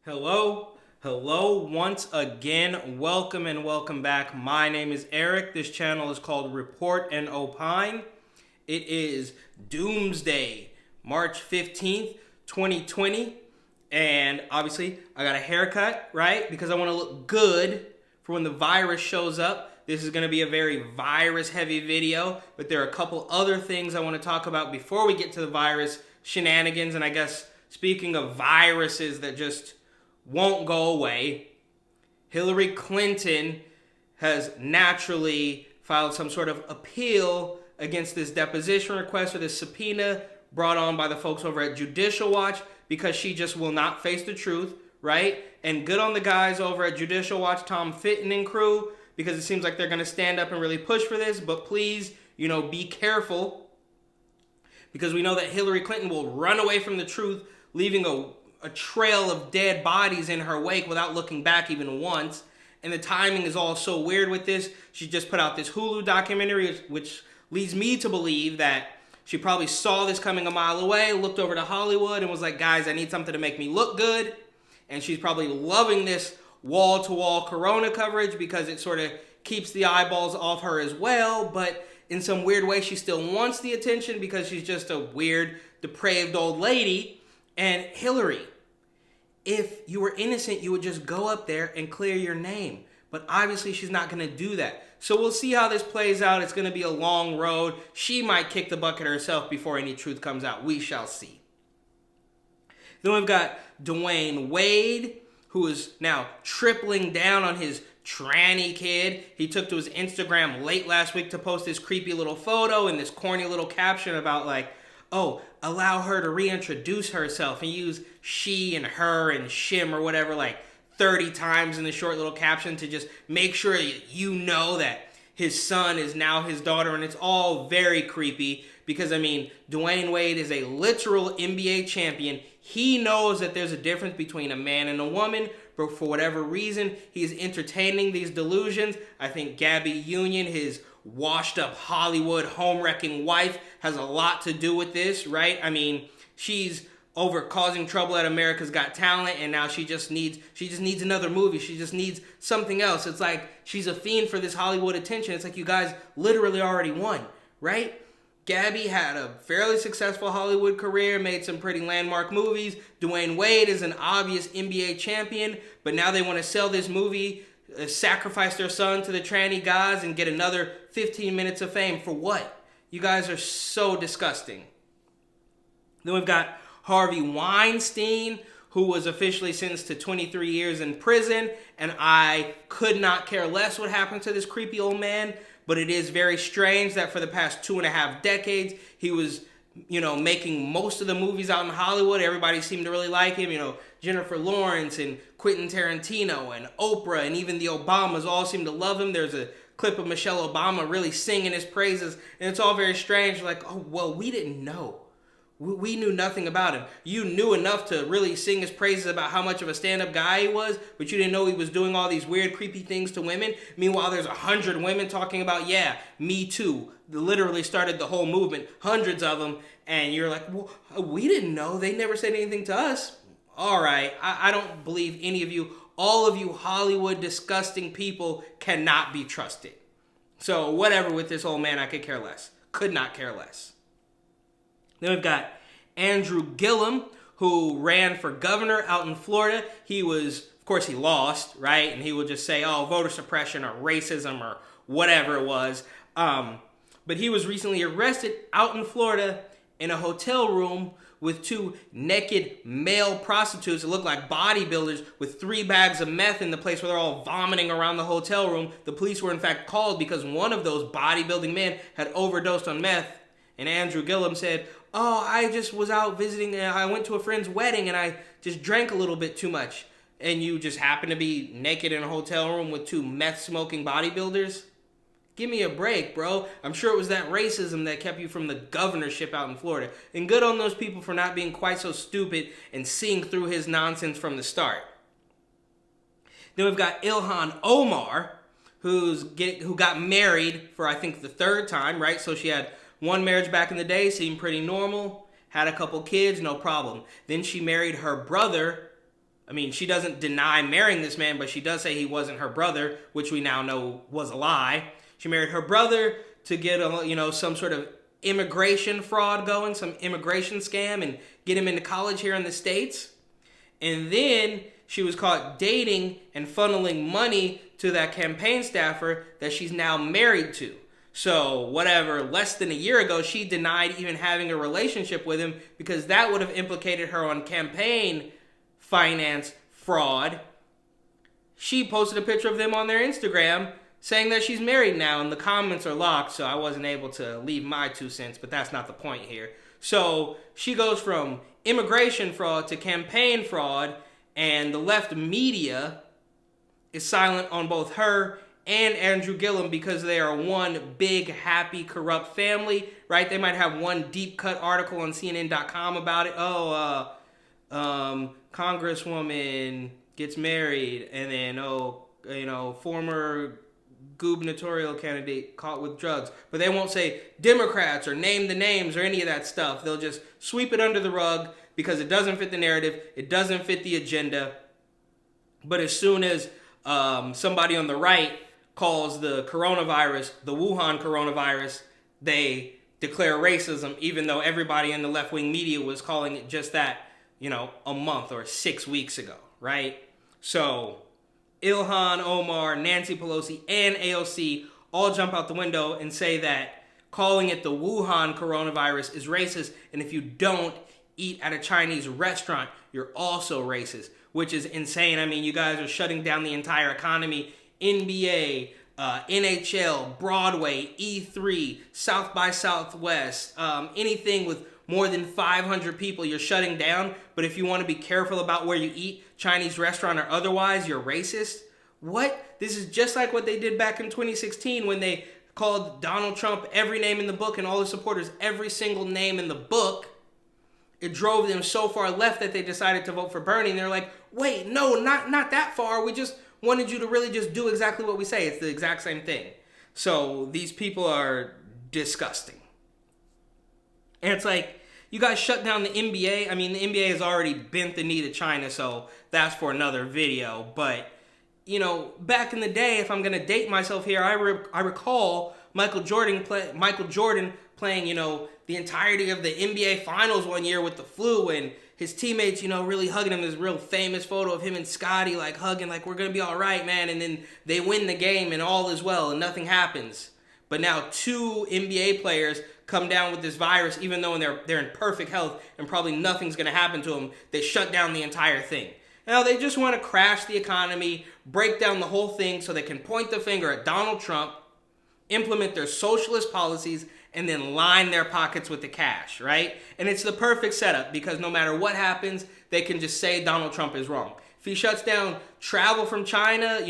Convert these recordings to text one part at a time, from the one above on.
Hello, once again. Welcome and welcome back. My name is Eric. This channel is called Report and Opine. It is Doomsday, March 15th, 2020. And obviously, I got a haircut, right? Because I want to look good for when the virus shows up. This is going to be a very virus-heavy video, but there are a couple other things I want to talk about before we get to the virus shenanigans. And I guess, speaking of viruses that just won't go away, Hillary Clinton has naturally filed some sort of appeal against this deposition request or this subpoena brought on by the folks over at Judicial Watch because she just will not face the truth, right? And good on the guys over at Judicial Watch, Tom Fitton and crew, because it seems like they're going to stand up and really push for this. But please, be careful, because we know that Hillary Clinton will run away from the truth, leaving a trail of dead bodies in her wake without looking back even once. And the timing is all so weird with this. She just put out this Hulu documentary, which leads me to believe that she probably saw this coming a mile away, looked over to Hollywood and was like, guys, I need something to make me look good. And she's probably loving this wall-to-wall corona coverage because it sort of keeps the eyeballs off her as well. But in some weird way, she still wants the attention because she's just a weird, depraved old lady. And Hillary, if you were innocent, you would just go up there and clear your name. But obviously, she's not going to do that. So we'll see how this plays out. It's going to be a long road. She might kick the bucket herself before any truth comes out. We shall see. Then we've got Dwayne Wade, who is now tripling down on his tranny kid. He took to his Instagram late last week to post this creepy little photo and this corny little caption about like, oh, allow her to reintroduce herself, and use she and her and shim or whatever like 30 times in the short little caption to just make sure you know that his son is now his daughter. And it's all very creepy because, Dwayne Wade is a literal NBA champion. He knows that there's a difference between a man and a woman, but for whatever reason, he's entertaining these delusions. I think Gabby Union, his washed-up Hollywood home-wrecking wife, has a lot to do with this, right? She's over causing trouble at America's Got Talent, and now she just needs another movie. She just needs something else. It's like she's a fiend for this Hollywood attention. It's like you guys literally already won, right? Gabby had a fairly successful Hollywood career, made some pretty landmark movies. Dwayne Wade is an obvious NBA champion, but now they want to sell this movie, sacrifice their son to the tranny gods, and get another 15 minutes of fame. For what? You guys are so disgusting. Then we've got Harvey Weinstein, who was officially sentenced to 23 years in prison, and I could not care less what happened to this creepy old man, but it is very strange that for the past 2.5 decades, he was, making most of the movies out in Hollywood. Everybody seemed to really like him. Jennifer Lawrence and Quentin Tarantino and Oprah and even the Obamas all seem to love him. There's a clip of Michelle Obama really singing his praises, and it's all very strange. Like, oh, well, we didn't know. We knew nothing about him. You knew enough to really sing his praises about how much of a stand-up guy he was, but you didn't know he was doing all these weird, creepy things to women. Meanwhile, there's 100 women talking about, yeah, me too. They literally started the whole movement, hundreds of them, and you're like, well, we didn't know. They never said anything to us. All right, I don't believe any of you. All of you Hollywood disgusting people cannot be trusted. So whatever with this old man, I could care less. Could not care less. Then we've got Andrew Gillum, who ran for governor out in Florida. He lost, right? And he would just say, oh, voter suppression or racism or whatever it was. But he was recently arrested out in Florida in a hotel room with 2 naked male prostitutes that look like bodybuilders with 3 bags of meth in the place where they're all vomiting around the hotel room. The police were in fact called because one of those bodybuilding men had overdosed on meth. And Andrew Gillum said, oh, I just was out visiting. I went to a friend's wedding and I just drank a little bit too much. And you just happen to be naked in a hotel room with 2 meth-smoking bodybuilders? Give me a break, bro. I'm sure it was that racism that kept you from the governorship out in Florida. And good on those people for not being quite so stupid and seeing through his nonsense from the start. Then we've got Ilhan Omar, who got married for, I think, the 3rd time, right? So she had one marriage back in the day, seemed pretty normal. Had a couple kids, no problem. Then she married her brother I mean, she doesn't deny marrying this man, but she does say he wasn't her brother, which we now know was a lie. She married her brother to get some sort of immigration fraud going, some immigration scam, and get him into college here in the States. And then she was caught dating and funneling money to that campaign staffer that she's now married to. So whatever, less than a year ago, she denied even having a relationship with him because that would have implicated her on campaign finance fraud. She posted a picture of them on their Instagram saying that she's married now, and the comments are locked, so I wasn't able to leave my 2 cents, but that's not the point here. So she goes from immigration fraud to campaign fraud, and the left media is silent on both her and Andrew Gillum because they are one big, happy, corrupt family, right? They might have one deep-cut article on CNN.com about it. Congresswoman gets married, and then, former gubernatorial candidate caught with drugs. But they won't say Democrats or name the names or any of that stuff. They'll just sweep it under the rug because it doesn't fit the narrative. It doesn't fit the agenda. But as soon as somebody on the right calls the coronavirus the Wuhan coronavirus, they declare racism, even though everybody in the left-wing media was calling it just that, a month or 6 weeks ago, right? So Ilhan Omar, Nancy Pelosi, and AOC all jump out the window and say that calling it the Wuhan coronavirus is racist, and if you don't eat at a Chinese restaurant, you're also racist, which is insane. I mean, you guys are shutting down the entire economy. NBA, NHL, Broadway, E3, South by Southwest, anything with more than 500 people, you're shutting down. But if you want to be careful about where you eat, Chinese restaurant or otherwise, you're racist? What? This is just like what they did back in 2016 when they called Donald Trump every name in the book and all his supporters every single name in the book. It drove them so far left that they decided to vote for Bernie. And they're like, wait, no, not that far. We just wanted you to really just do exactly what we say. It's the exact same thing. So these people are disgusting. And it's like, you guys shut down the NBA. I mean, the NBA has already bent the knee to China, so that's for another video. But, back in the day, if I'm going to date myself here, I recall Michael Jordan playing, the entirety of the NBA Finals one year with the flu, and his teammates, really hugging him. There's a real famous photo of him and Scotty, like, hugging, like, we're going to be all right, man. And then they win the game, and all is well, and nothing happens. But now 2 NBA players come down with this virus, even though they're in perfect health and probably nothing's going to happen to them. They shut down the entire thing. Now, they just want to crash the economy, break down the whole thing so they can point the finger at Donald Trump, implement their socialist policies, and then line their pockets with the cash, right? And it's the perfect setup because no matter what happens, they can just say Donald Trump is wrong. If he shuts down travel from China,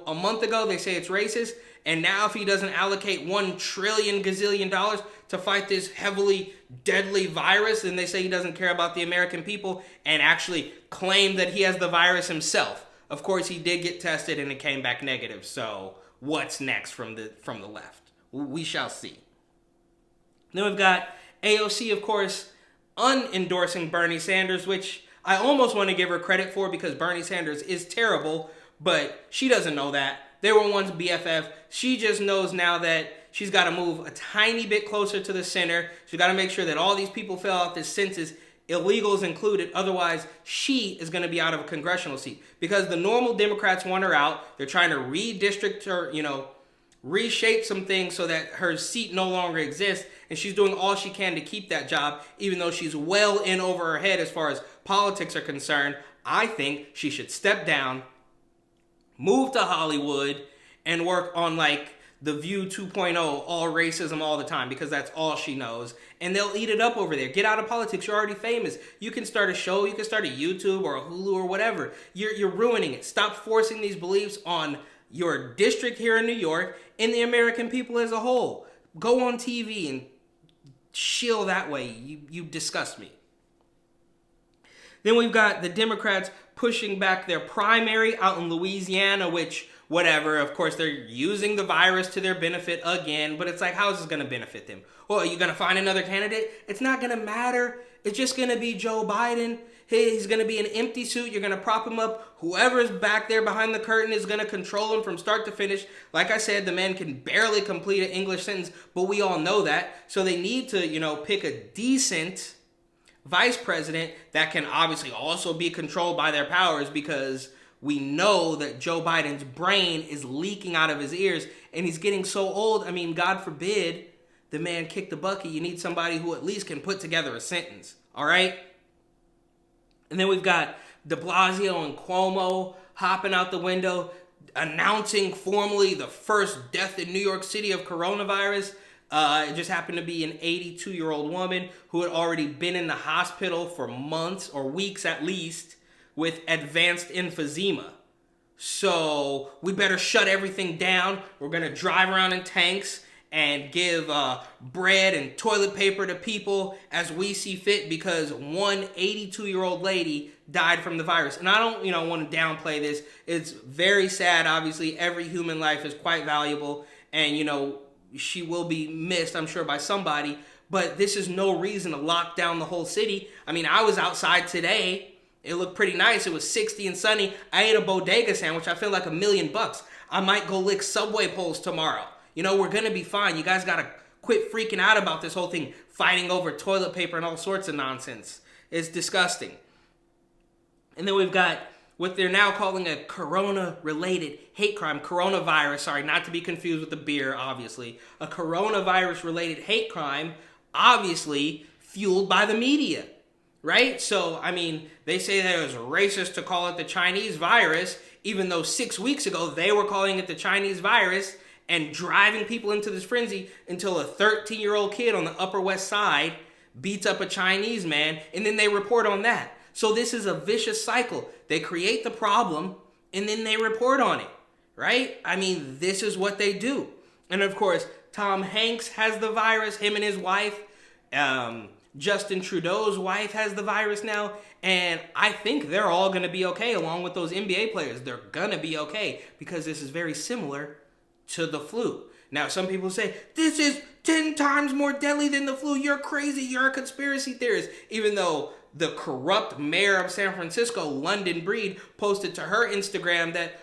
a month ago, they say it's racist. And now if he doesn't allocate $1 trillion gazillion dollars to fight this heavily deadly virus, and they say he doesn't care about the American people and actually claim that he has the virus himself. Of course, he did get tested and it came back negative. So what's next from the left? We shall see. Then we've got AOC, of course, unendorsing Bernie Sanders, which I almost want to give her credit for because Bernie Sanders is terrible, but she doesn't know that. They were once BFF. She just knows now that she's got to move a tiny bit closer to the center. She's got to make sure that all these people fill out this census, illegals included. Otherwise, she is going to be out of a congressional seat. Because the normal Democrats want her out. They're trying to redistrict her, reshape some things so that her seat no longer exists. And she's doing all she can to keep that job, even though she's well in over her head as far as politics are concerned. I think she should step down, move to Hollywood, and work on The View 2.0, all racism all the time, because that's all she knows. And they'll eat it up over there. Get out of politics. You're already famous. You can start a show. You can start a YouTube or a Hulu or whatever. You're ruining it. Stop forcing these beliefs on your district here in New York and the American people as a whole. Go on TV and shill that way. You disgust me. Then we've got the Democrats pushing back their primary out in Louisiana, which, whatever, of course, they're using the virus to their benefit again, but it's like, how is this going to benefit them? Well, are you going to find another candidate? It's not going to matter. It's just going to be Joe Biden. He's going to be an empty suit. You're going to prop him up. Whoever's back there behind the curtain is going to control him from start to finish. Like I said, the man can barely complete an English sentence, but we all know that. So they need to, pick a decent vice president that can obviously also be controlled by their powers, because we know that Joe Biden's brain is leaking out of his ears and he's getting so old. I mean, God forbid the man kick the bucket. You need somebody who at least can put together a sentence. All right? And then we've got de Blasio and Cuomo hopping out the window, announcing formally the first death in New York City of coronavirus. It just happened to be an 82-year-old woman who had already been in the hospital for months or weeks at least with advanced emphysema. So we better shut everything down. We're going to drive around in tanks and give bread and toilet paper to people as we see fit, because one 82-year-old lady died from the virus. And I don't, want to downplay this. It's very sad. Obviously, every human life is quite valuable, and, she will be missed, I'm sure, by somebody. But this is no reason to lock down the whole city. I mean, I was outside today. It looked pretty nice. It was 60 and sunny. I ate a bodega sandwich. I feel like $1 million. I might go lick subway poles tomorrow. We're going to be fine. You guys got to quit freaking out about this whole thing, fighting over toilet paper and all sorts of nonsense. It's disgusting. And then we've got what they're now calling a corona-related hate crime. Coronavirus, sorry, not to be confused with the beer, obviously. A coronavirus-related hate crime, obviously fueled by the media, right? So, I mean, they say that it was racist to call it the Chinese virus, even though 6 weeks ago they were calling it the Chinese virus and driving people into this frenzy until a 13-year-old kid on the Upper West Side beats up a Chinese man, and then they report on that. So this is a vicious cycle. They create the problem, and then they report on it, right? I mean, this is what they do. And of course, Tom Hanks has the virus, him and his wife. Justin Trudeau's wife has the virus now. And I think they're all going to be okay, along with those NBA players. They're going to be okay, because this is very similar to the flu. Now, some people say, this is 10 times more deadly than the flu. You're crazy. You're a conspiracy theorist. Even though the corrupt mayor of San Francisco, London Breed, posted to her Instagram that,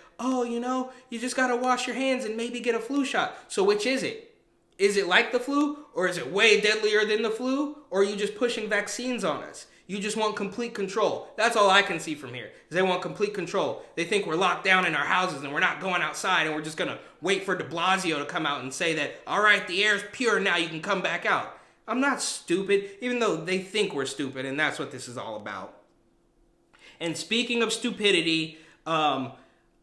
you just got to wash your hands and maybe get a flu shot. So which is it? Is it like the flu, or is it way deadlier than the flu? Or are you just pushing vaccines on us? You just want complete control. That's all I can see from here, is they want complete control. They think we're locked down in our houses and we're not going outside, and we're just going to wait for de Blasio to come out and say that, all right, the air's pure now, you can come back out. I'm not stupid, even though they think we're stupid, and that's what this is all about. And speaking of stupidity, I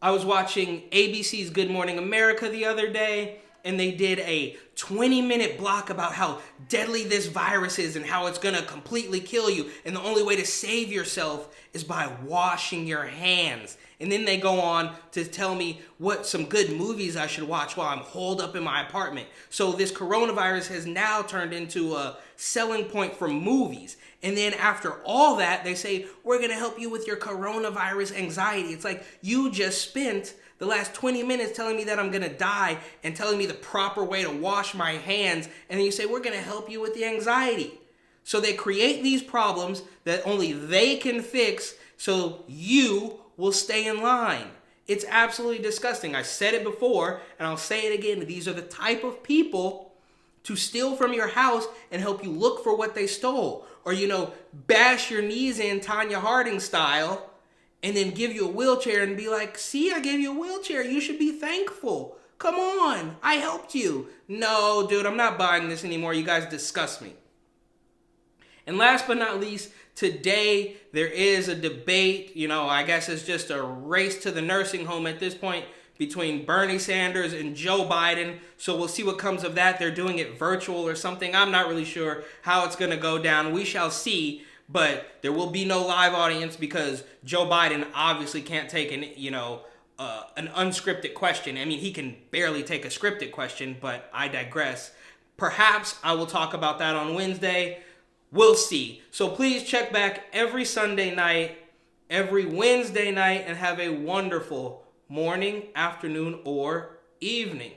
was watching ABC's Good Morning America the other day, and they did a 20-minute block about how deadly this virus is and how it's going to completely kill you. And the only way to save yourself is by washing your hands. And then they go on to tell me what some good movies I should watch while I'm holed up in my apartment. So this coronavirus has now turned into a selling point for movies. And then after all that, they say, we're going to help you with your coronavirus anxiety. It's like, you just spent the last 20 minutes telling me that I'm going to die and telling me the proper way to wash my hands. And then you say, we're going to help you with the anxiety. So they create these problems that only they can fix so you will stay in line. It's absolutely disgusting. I said it before, and I'll say it again. These are the type of people to steal from your house and help you look for what they stole. Or, bash your knees in Tanya Harding style and then give you a wheelchair and be like, see, I gave you a wheelchair. You should be thankful. Come on, I helped you. No, dude, I'm not buying this anymore. You guys disgust me. And last but not least, today there is a debate, I guess it's just a race to the nursing home at this point between Bernie Sanders and Joe Biden. So we'll see what comes of that. They're doing it virtual or something. I'm not really sure how it's going to go down. We shall see. But there will be no live audience because Joe Biden obviously can't take an unscripted question. I mean, he can barely take a scripted question, but I digress. Perhaps I will talk about that on Wednesday. We'll see. So please check back every Sunday night, every Wednesday night, and have a wonderful morning, afternoon, or evening.